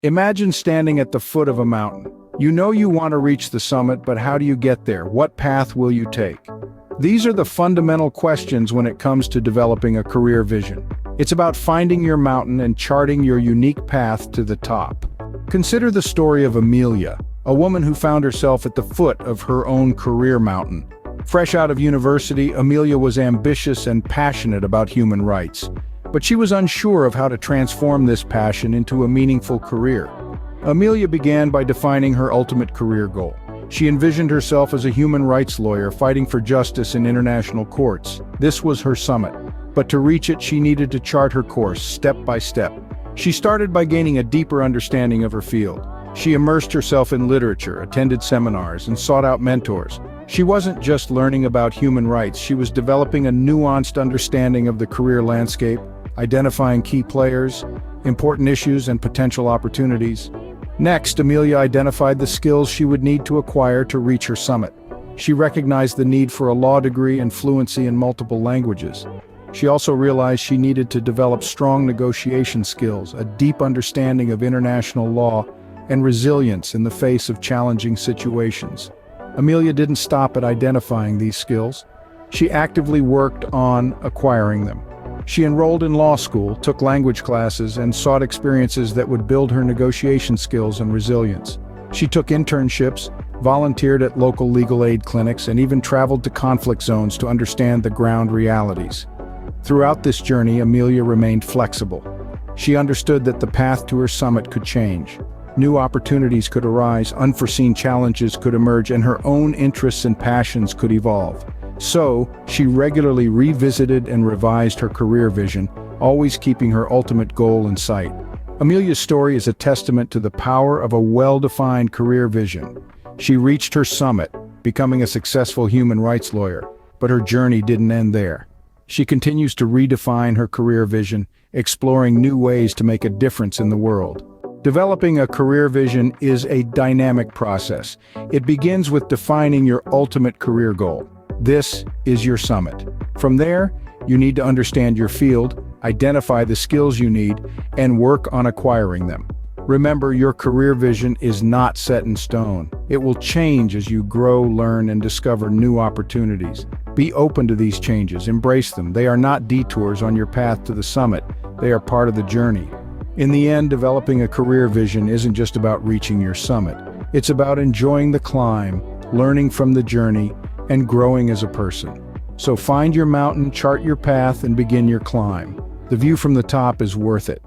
Imagine standing at the foot of a mountain. You know you want to reach the summit, but how do you get there? What path will you take? These are the fundamental questions when it comes to developing a career vision. It's about finding your mountain and charting your unique path to the top. Consider the story of Amelia, a woman who found herself at the foot of her own career mountain. Fresh out of university, Amelia was ambitious and passionate about human rights. But she was unsure of how to transform this passion into a meaningful career. Amelia began by defining her ultimate career goal. She envisioned herself as a human rights lawyer fighting for justice in international courts. This was her summit. But to reach it, she needed to chart her course step by step. She started by gaining a deeper understanding of her field. She immersed herself in literature, attended seminars, and sought out mentors. She wasn't just learning about human rights, she was developing a nuanced understanding of the career landscape, identifying key players, important issues, and potential opportunities. Next, Amelia identified the skills she would need to acquire to reach her summit. She recognized the need for a law degree and fluency in multiple languages. She also realized she needed to develop strong negotiation skills, a deep understanding of international law, and resilience in the face of challenging situations. Amelia didn't stop at identifying these skills. She actively worked on acquiring them. She enrolled in law school, took language classes, and sought experiences that would build her negotiation skills and resilience. She took internships, volunteered at local legal aid clinics, and even traveled to conflict zones to understand the ground realities. Throughout this journey, Amelia remained flexible. She understood that the path to her summit could change. New opportunities could arise, unforeseen challenges could emerge, and her own interests and passions could evolve. So, she regularly revisited and revised her career vision, always keeping her ultimate goal in sight. Amelia's story is a testament to the power of a well-defined career vision. She reached her summit, becoming a successful human rights lawyer, but her journey didn't end there. She continues to redefine her career vision, exploring new ways to make a difference in the world. Developing a career vision is a dynamic process. It begins with defining your ultimate career goal. This is your summit. From there, you need to understand your field, identify the skills you need, and work on acquiring them. Remember, your career vision is not set in stone. It will change as you grow, learn, and discover new opportunities. Be open to these changes, embrace them. They are not detours on your path to the summit. They are part of the journey. In the end, developing a career vision isn't just about reaching your summit. It's about enjoying the climb, learning from the journey, and growing as a person. So find your mountain, chart your path, and begin your climb. The view from the top is worth it.